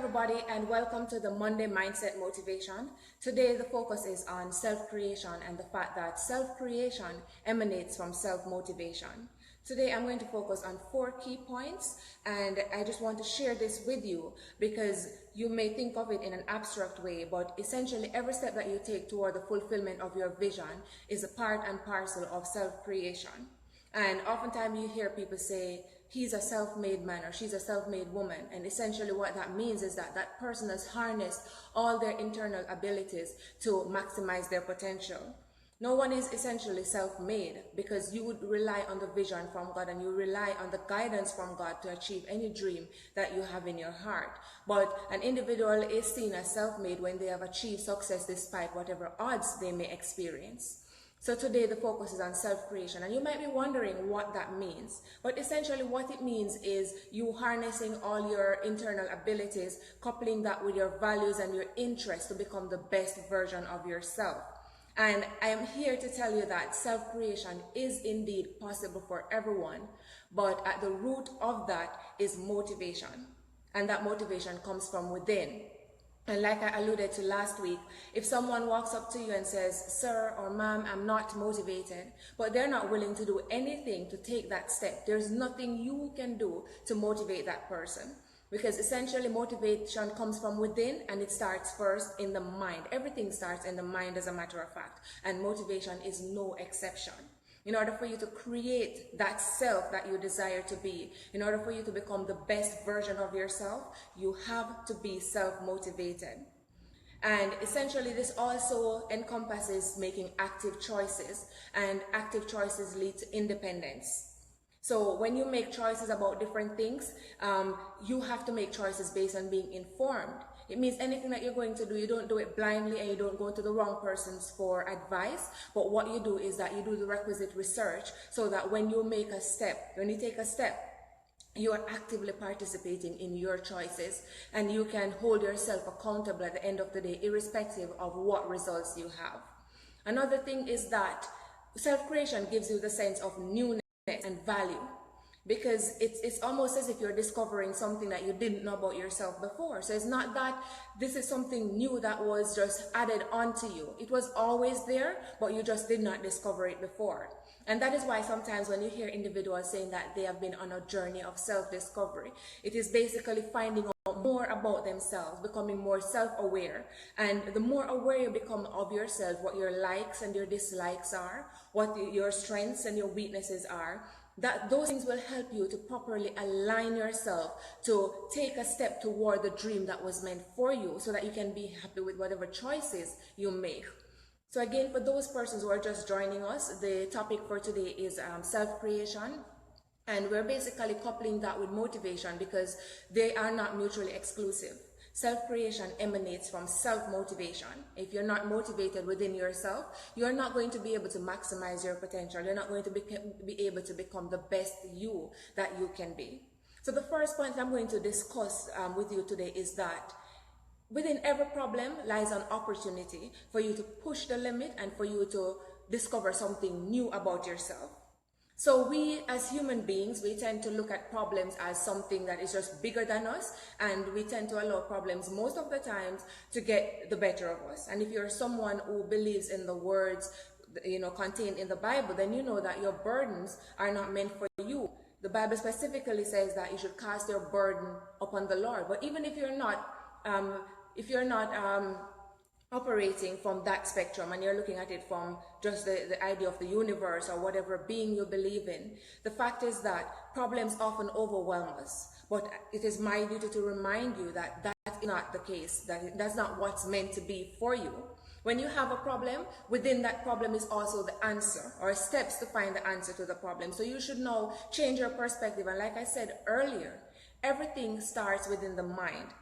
everybody, and welcome to the Monday Mindset Motivation. Today, the focus is on self-creation and the fact that self-creation emanates from self-motivation. Today, I'm going to focus on 4 key points, and I just want to share this with you because you may think of it in an abstract way, but essentially every step that you take toward the fulfillment of your vision is a part and parcel of self-creation. And oftentimes you hear people say, he's a self-made man or she's a self-made woman. And essentially what that means is that that person has harnessed all their internal abilities to maximize their potential. No one is essentially self-made because you would rely on the vision from God and you rely on the guidance from God to achieve any dream that you have in your heart. But an individual is seen as self-made when they have achieved success despite whatever odds they may experience. So today the focus is on self-creation, and you might be wondering what that means. But essentially what it means is you harnessing all your internal abilities, coupling that with your values and your interests to become the best version of yourself. And I am here to tell you that self-creation is indeed possible for everyone, but at the root of that is motivation. And that motivation comes from within. And like I alluded to last week, if someone walks up to you and says, sir or ma'am, I'm not motivated, but they're not willing to do anything to take that step, there's nothing you can do to motivate that person. Because essentially motivation comes from within, and it starts first in the mind. Everything starts in the mind, as a matter of fact, and motivation is no exception. In order for you to create that self that you desire to be, in order for you to become the best version of yourself, you have to be self-motivated. And essentially this also encompasses making active choices, and active choices lead to independence. So when you make choices about different things, you have to make choices based on being informed. It means anything that you're going to do, you don't do it blindly and you don't go to the wrong persons for advice. But what you do is that you do the requisite research so that when you make a step, when you take a step, you are actively participating in your choices, and you can hold yourself accountable at the end of the day, irrespective of what results you have. Another thing is that self-creation gives you the sense of newness and value, because it's almost as if you're discovering something that you didn't know about yourself before. So it's not that this is something new that was just added onto you. It was always there, but you just did not discover it before. And that is why sometimes when you hear individuals saying that they have been on a journey of self-discovery, it is basically finding out more about themselves, becoming more self-aware. And the more aware you become of yourself, what your likes and your dislikes are, what your strengths and your weaknesses are, that those things will help you to properly align yourself to take a step toward the dream that was meant for you, so that you can be happy with whatever choices you make. So again, for those persons who are just joining us, the topic for today is self-creation. And we're basically coupling that with motivation because they are not mutually exclusive. Self-creation emanates from self-motivation. If you're not motivated within yourself, you're not going to be able to maximize your potential. You're not going to be able to become the best you that you can be. So the first point I'm going to discuss with you today is that within every problem lies an opportunity for you to push the limit and for you to discover something new about yourself. So we as human beings, we tend to look at problems as something that is just bigger than us, and we tend to allow problems most of the times to get the better of us. And if you're someone who believes in the words, contained in the Bible, then you know that your burdens are not meant for you. The Bible specifically says that you should cast your burden upon the Lord. But even if you're not operating from that spectrum and you're looking at it from just the idea of the universe or whatever being you believe in, the fact is that problems often overwhelm us. But it is my duty to remind you that that is not the case, that's not what's meant to be for you. When you have a problem, within that problem is also the answer or steps to find the answer to the problem. So you should now change your perspective. And like I said earlier, everything starts within the mind.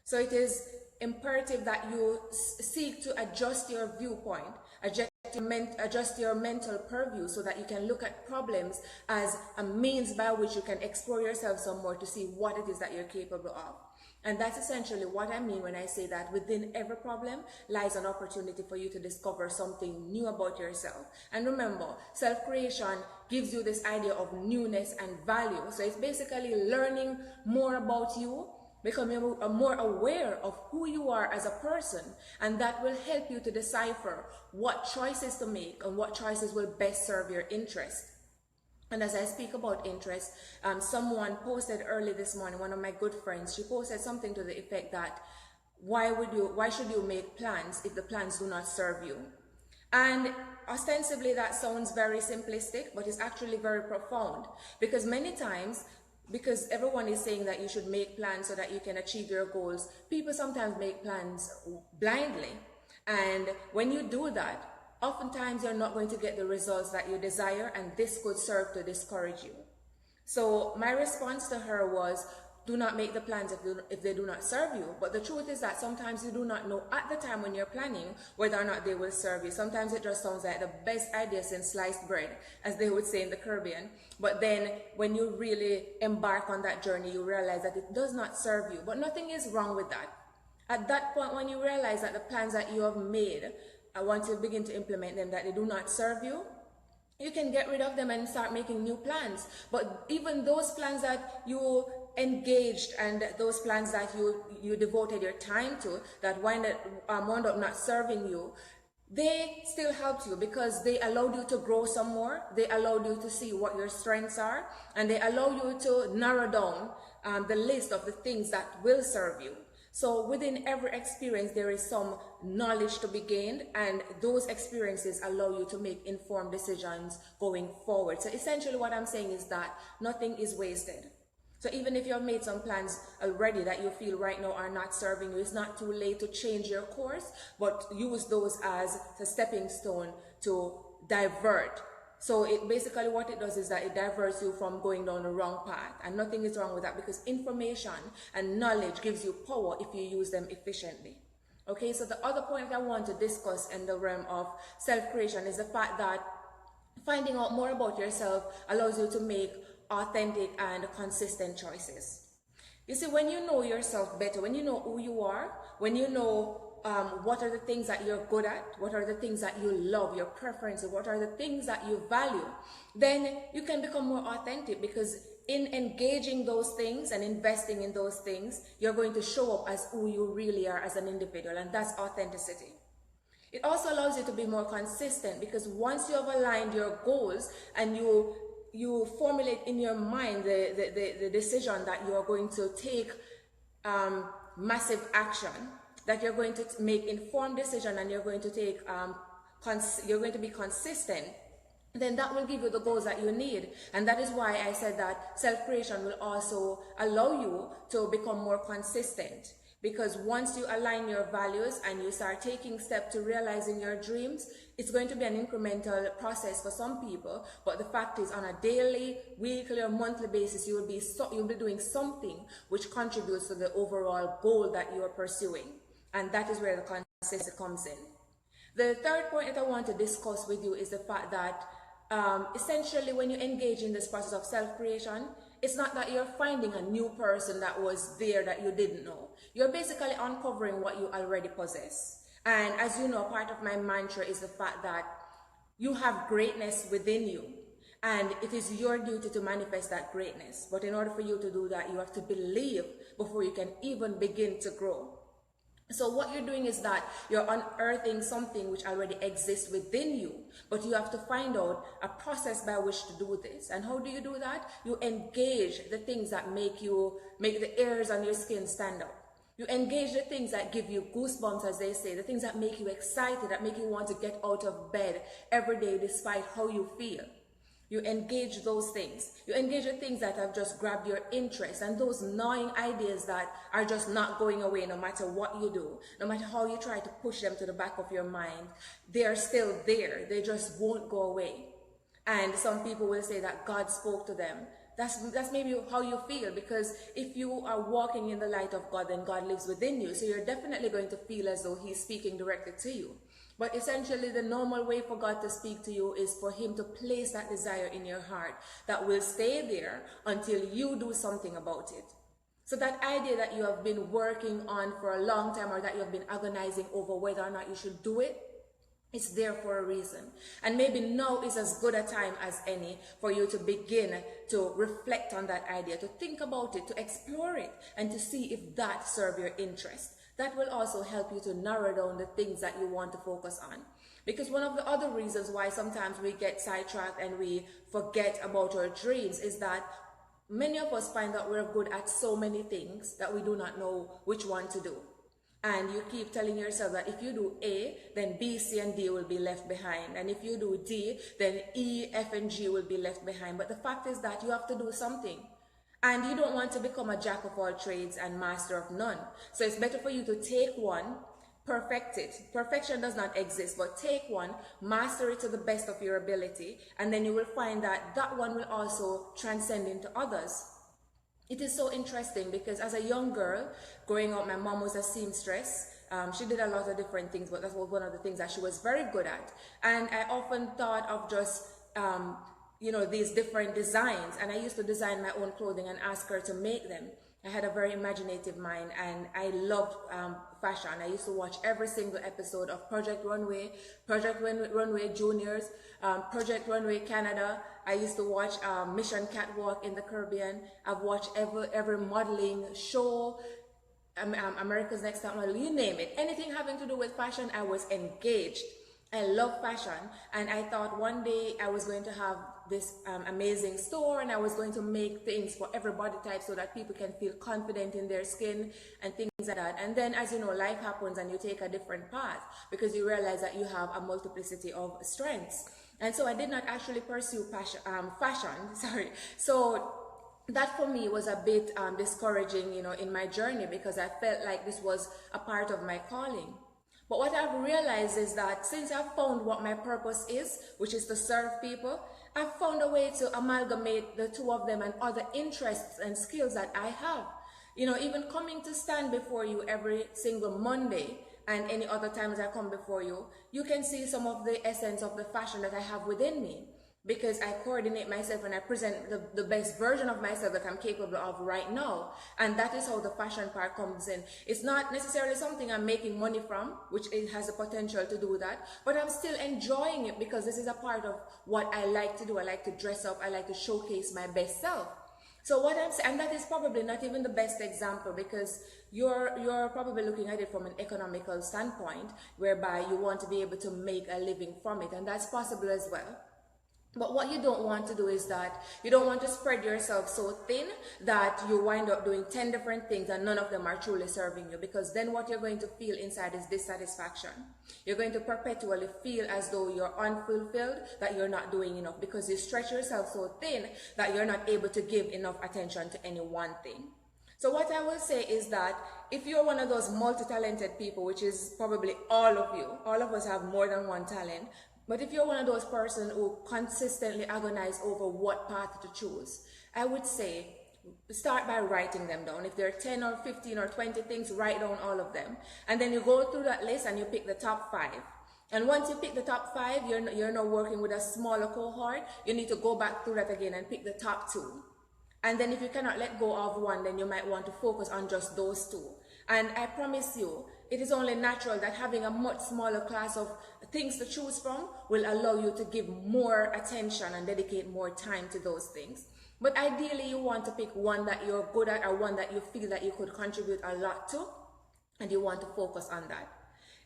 So it is imperative that you seek to adjust your viewpoint, adjust your mental purview, so that you can look at problems as a means by which you can explore yourself some more to see what it is that you're capable of. And that's essentially what I mean when I say that within every problem lies an opportunity for you to discover something new about yourself. And remember, self-creation gives you this idea of newness and value. So it's basically learning more about you becoming more aware of who you are as a person, and that will help you to decipher what choices to make and what choices will best serve your interest. And as I speak about interest, someone posted early this morning, one of my good friends, she posted something to the effect that why should you make plans if the plans do not serve you? And ostensibly that sounds very simplistic, but it's actually very profound, because many times, because everyone is saying that you should make plans so that you can achieve your goals, people sometimes make plans blindly. And when you do that, oftentimes you're not going to get the results that you desire, and this could serve to discourage you. So my response to her was, do not make the plans if they do not serve you. But the truth is that sometimes you do not know at the time when you're planning whether or not they will serve you. Sometimes it just sounds like the best idea since sliced bread, as they would say in the Caribbean. But then when you really embark on that journey, you realize that it does not serve you. But nothing is wrong with that. At that point, when you realize that the plans that you have made, once you begin to implement them, that they do not serve you, you can get rid of them and start making new plans. But even those plans that you engaged and those plans that you devoted your time to that wound up not serving you, they still helped you because they allowed you to grow some more. They allowed you to see what your strengths are, and they allow you to narrow down the list of the things that will serve you. So within every experience, there is some knowledge to be gained, and those experiences allow you to make informed decisions going forward. So essentially what I'm saying is that nothing is wasted. So even if you have made some plans already that you feel right now are not serving you, it's not too late to change your course, but use those as a stepping stone to divert. So it basically what it does is that it diverts you from going down the wrong path, and nothing is wrong with that, because information and knowledge gives you power if you use them efficiently. Okay, so the other point I want to discuss in the realm of self-creation is the fact that finding out more about yourself allows you to make authentic and consistent choices. You see, when you know yourself better, when you know who you are, when you know what are the things that you're good at, what are the things that you love, your preferences, what are the things that you value, then you can become more authentic, because in engaging those things and investing in those things, you're going to show up as who you really are as an individual, and that's authenticity. It also allows you to be more consistent, because once you have aligned your goals and you formulate in your mind the decision that you are going to take massive action, that you're going to make informed decision, and you're going to take you're going to be consistent, then that will give you the goals that you need. And that is why I said that self-creation will also allow you to become more consistent. Because once you align your values and you start taking steps to realizing your dreams, it's going to be an incremental process for some people. But the fact is, on a daily, weekly, or monthly basis, you'll be doing something which contributes to the overall goal that you are pursuing. And that is where the consistency comes in. The third point that I want to discuss with you is the fact that essentially when you engage in this process of self-creation, it's not that you're finding a new person that was there that you didn't know. You're basically uncovering what you already possess. And as you know, part of my mantra is the fact that you have greatness within you, and it is your duty to manifest that greatness. But in order for you to do that, you have to believe before you can even begin to grow. So what you're doing is that you're unearthing something which already exists within you, but you have to find out a process by which to do this. And how do you do that? You engage the things that make the hairs on your skin stand up. You engage the things that give you goosebumps, as they say, the things that make you excited, that make you want to get out of bed every day despite how you feel. You engage those things. You engage the things that have just grabbed your interest, and those gnawing ideas that are just not going away no matter what you do, no matter how you try to push them to the back of your mind. They are still there. They just won't go away. And some people will say that God spoke to them. That's maybe how you feel, because if you are walking in the light of God, then God lives within you. So you're definitely going to feel as though He's speaking directly to you. But essentially, the normal way for God to speak to you is for Him to place that desire in your heart that will stay there until you do something about it. So that idea that you have been working on for a long time, or that you have been agonizing over whether or not you should do it, It's there for a reason. And maybe now is as good a time as any for you to begin to reflect on that idea, to think about it, to explore it, and to see if that serves your interest. That will also help you to narrow down the things that you want to focus on. Because one of the other reasons why sometimes we get sidetracked and we forget about our dreams is that many of us find that we're good at so many things that we do not know which one to do. And you keep telling yourself that if you do A, then B, C, and D will be left behind. And if you do D, then E, F, and G will be left behind. But the fact is that you have to do something. And you don't want to become a jack of all trades and master of none. So it's better for you to take one, perfect it. Perfection does not exist, but take one, master it to the best of your ability, and then you will find that that one will also transcend into others. It is so interesting because as a young girl, growing up, my mom was a seamstress. She did a lot of different things, but that was one of the things that she was very good at. And I often thought of just, these different designs. And I used to design my own clothing and ask her to make them. I had a very imaginative mind, and I loved fashion. I used to watch every single episode of Project Runway, Project Runway Juniors, Project Runway Canada. I used to watch Mission Catwalk in the Caribbean. I've watched every modeling show, America's Next Top Model, you name it. Anything having to do with fashion, I was engaged. I love fashion, and I thought one day I was going to have this amazing store, and I was going to make things for every body type so that people can feel confident in their skin and things like that. And then, as you know, life happens and you take a different path because you realize that you have a multiplicity of strengths. And so I did not actually pursue fashion. So that for me was a bit discouraging, in my journey, because I felt like this was a part of my calling. But what I've realized is that since I've found what my purpose is, which is to serve people, I've found a way to amalgamate the two of them and other interests and skills that I have. Even coming to stand before you every single Monday and any other times I come before you, you can see some of the essence of the fashion that I have within me. Because I coordinate myself and I present the best version of myself that I'm capable of right now. And that is how the fashion part comes in. It's not necessarily something I'm making money from, which it has the potential to do that, but I'm still enjoying it because this is a part of what I like to do. I like to dress up. I like to showcase my best self. So what I'm saying, and that is probably not even the best example, because you're probably looking at it from an economical standpoint, whereby you want to be able to make a living from it, and that's possible as well. But what you don't want to do is that you don't want to spread yourself so thin that you wind up doing 10 different things and none of them are truly serving you, because then what you're going to feel inside is dissatisfaction. You're going to perpetually feel as though you're unfulfilled, that you're not doing enough, because you stretch yourself so thin that you're not able to give enough attention to any one thing. So what I will say is that if you're one of those multi-talented people, which is probably all of you, all of us have more than one talent, but if you're one of those persons who consistently agonize over what path to choose, I would say start by writing them down. If there are 10 or 15 or 20 things, write down all of them. And then you go through that list and you pick the top 5. And once you pick the top 5, you're now working with a smaller cohort. You need to go back through that again and pick the top 2. And then if you cannot let go of one, then you might want to focus on just those 2. And I promise you, it is only natural that having a much smaller class of things to choose from will allow you to give more attention and dedicate more time to those things. But ideally, you want to pick one that you're good at or one that you feel that you could contribute a lot to, and you want to focus on that.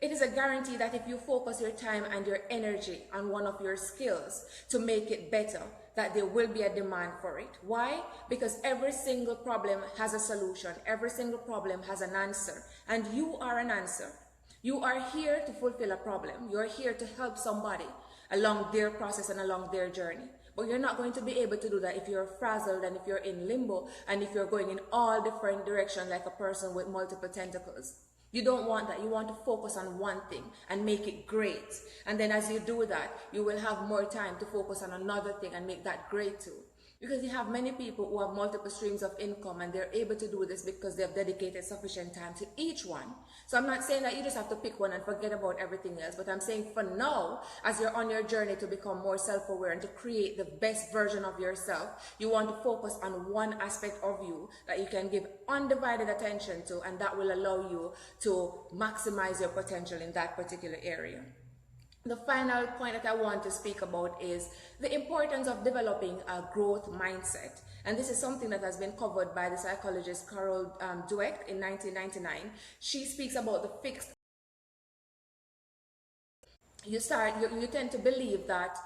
It is a guarantee that if you focus your time and your energy on one of your skills to make it better, that there will be a demand for it. Why? Because every single problem has a solution. Every single problem has an answer. And you are an answer. You are here to fulfill a problem. You're here to help somebody along their process and along their journey. But you're not going to be able to do that if you're frazzled and if you're in limbo and if you're going in all different directions like a person with multiple tentacles. You don't want that. You want to focus on one thing and make it great. And then as you do that, you will have more time to focus on another thing and make that great too. Because you have many people who have multiple streams of income and they're able to do this because they've dedicated sufficient time to each one. So I'm not saying that you just have to pick one and forget about everything else, but I'm saying for now, as you're on your journey to become more self-aware and to create the best version of yourself, you want to focus on one aspect of you that you can give undivided attention to, and that will allow you to maximize your potential in that particular area. The final point that I want to speak about is the importance of developing a growth mindset. And this is something that has been covered by the psychologist Carole Dweck in 1999. She speaks about the fixed. You tend to believe that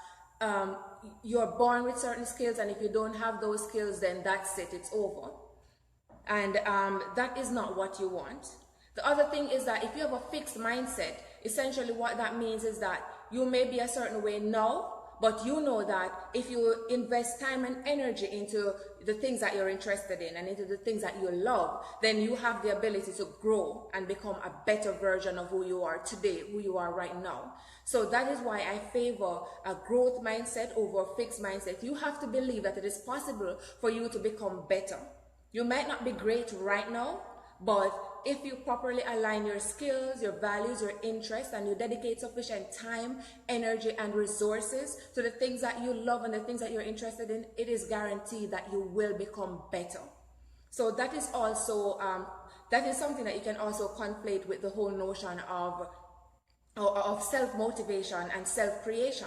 you're born with certain skills, and if you don't have those skills, then that's it, it's over. And that is not what you want. The other thing is that if you have a fixed mindset, essentially what that means is that you may be a certain way now, but you know that if you invest time and energy into the things that you're interested in and into the things that you love, then you have the ability to grow and become a better version of who you are today, who you are right now. So that is why I favor a growth mindset over a fixed mindset. You have to believe that it is possible for you to become better. You might not be great right now, but if you properly align your skills, your values, your interests, and you dedicate sufficient time, energy, and resources to the things that you love and the things that you're interested in, it is guaranteed that you will become better. So that is also, that is something that you can also conflate with the whole notion of self-motivation and self-creation,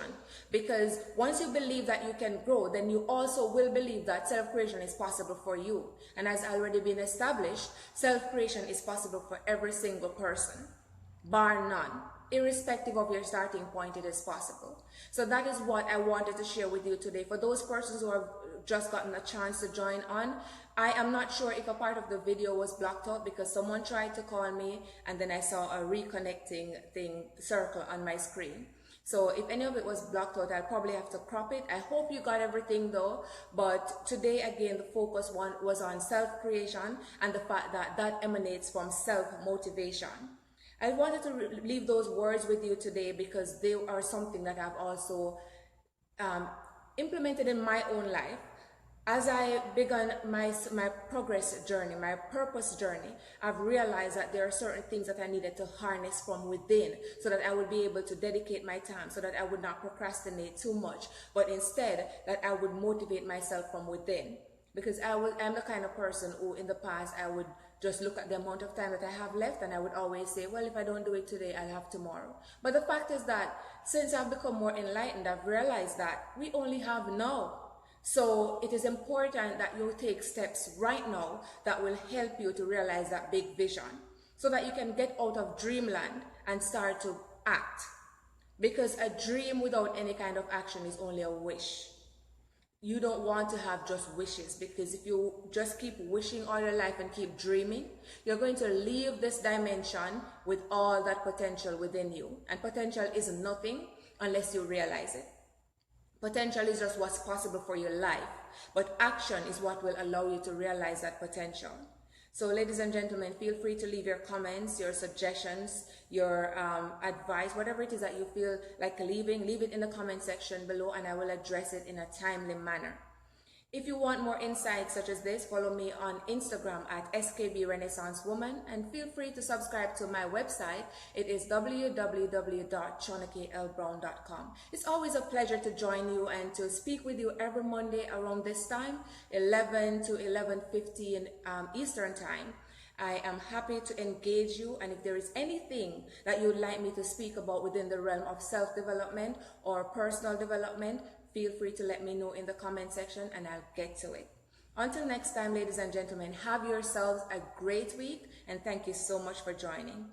because once you believe that you can grow, then you also will believe that self-creation is possible for you. And as already been established, self-creation is possible for every single person, bar none. Irrespective of your starting point, it is possible. So that is what I wanted to share with you today. For those persons who have just gotten a chance to join on, I am not sure if a part of the video was blocked out because someone tried to call me and then I saw a reconnecting circle on my screen. So if any of it was blocked out, I'll probably have to crop it. I hope you got everything though. But today, again, the focus was on self-creation and the fact that that emanates from self-motivation. I wanted to leave those words with you today because they are something that I've also implemented in my own life. As I began my progress journey, my purpose journey, I've realized that there are certain things that I needed to harness from within so that I would be able to dedicate my time, so that I would not procrastinate too much, but instead that I would motivate myself from within. Because I'm the kind of person who in the past I would just look at the amount of time that I have left and I would always say, well, if I don't do it today, I'll have tomorrow. But the fact is that since I've become more enlightened, I've realized that we only have now. So it is important that you take steps right now that will help you to realize that big vision so that you can get out of dreamland and start to act. Because a dream without any kind of action is only a wish. You don't want to have just wishes, because if you just keep wishing all your life and keep dreaming, you're going to leave this dimension with all that potential within you. And potential is nothing unless you realize it. Potential is just what's possible for your life, but action is what will allow you to realize that potential. So ladies and gentlemen, feel free to leave your comments, your suggestions, your advice, whatever it is that you feel like leaving, leave it in the comment section below and I will address it in a timely manner. If you want more insights such as this, follow me on Instagram at SKB Renaissance Woman, and feel free to subscribe to my website. It is www.Shauna-Kaye.com. It's always a pleasure to join you and to speak with you every Monday around this time, 11 to 11:15 Eastern Time. I am happy to engage you, and if there is anything that you would like me to speak about within the realm of self-development or personal development, feel free to let me know in the comment section and I'll get to it. Until next time, ladies and gentlemen, have yourselves a great week and thank you so much for joining.